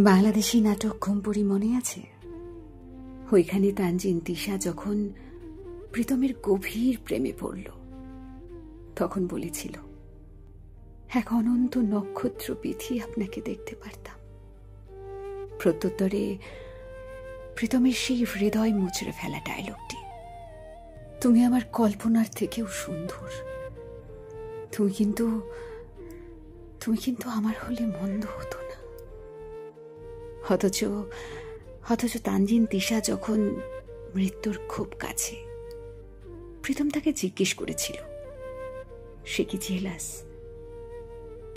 বাংলাদেশি নাটক ঘুমপুরি মনে আছে? ওইখানে তানজিন তিশা যখন প্রীতমের গভীর প্রেমে পড়ল, তখন বলেছিল, এক অনন্ত নক্ষত্র বিধি আপনাকে দেখতে পারতাম। প্রত্যুত্তরে প্রীতমের সেই হৃদয় মুচড়ে ফেলা ডায়লগটি, তুমি আমার কল্পনার থেকেও সুন্দর, তুমি কিন্তু আমার হলে মন্দ হতো না। অথচ তানজিন তিশা যখন মৃত্যুর খুব কাছে, প্রীতম তাকে জিজ্ঞেস করেছিল, সে কি জেলাস?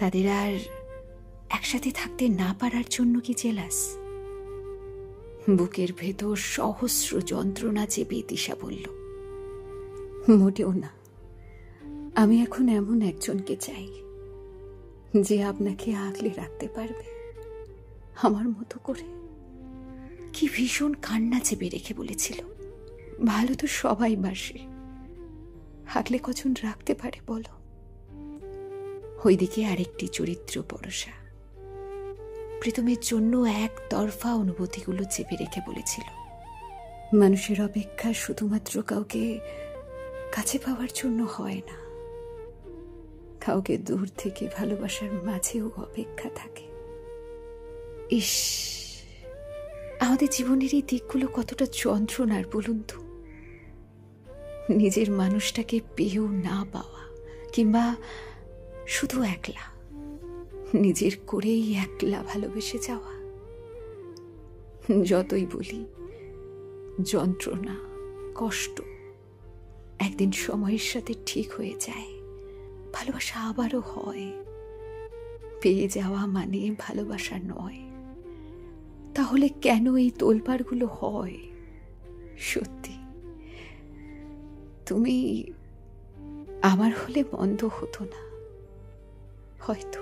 তাদের আর একসাথে থাকতে না পারার জন্য কি জেলাস? বুকের ভেতর সহস্র যন্ত্রণা চেপে তিশা বলল, মোটেও না। আমি এখন এমন একজনকে চাই যে আপনাকে আগলে রাখতে পারবে আমার মতো করে। কি ভীষণ কান্না চেপে রেখে বলেছিল, ভালো তো সবাই বাসে, আগলে কজন রাখতে পারে বলো? ওইদিকে আরেকটি চরিত্র পরশা প্রীতমের জন্য একতরফা অনুভূতিগুলো চেপে রেখে বলেছিল, মানুষের অপেক্ষা শুধুমাত্র কাউকে কাছে পাওয়ার জন্য হয় না, কাউকে দূর থেকে ভালোবাসার মাঝেও অপেক্ষা থাকে। ইস, আমাদের জীবনের এই দিকগুলো কতটা যন্ত্রণার বলুন তো। নিজের মানুষটাকে পেয়েও না পাওয়া, কিংবা শুধু একলা, নিজের করেই একলা ভালোবেসে যাওয়া। যতই বলি যন্ত্রণা, কষ্ট একদিন সময়ের সাথে ঠিক হয়ে যায়, ভালোবাসা আবারও হয়। পেয়ে যাওয়া মানে ভালোবাসা নয়। তাহলে কেন এই তোলপাড়গুলো হয়? সত্যি তুমি আমার হলে মন্দ হতো না হয়তো।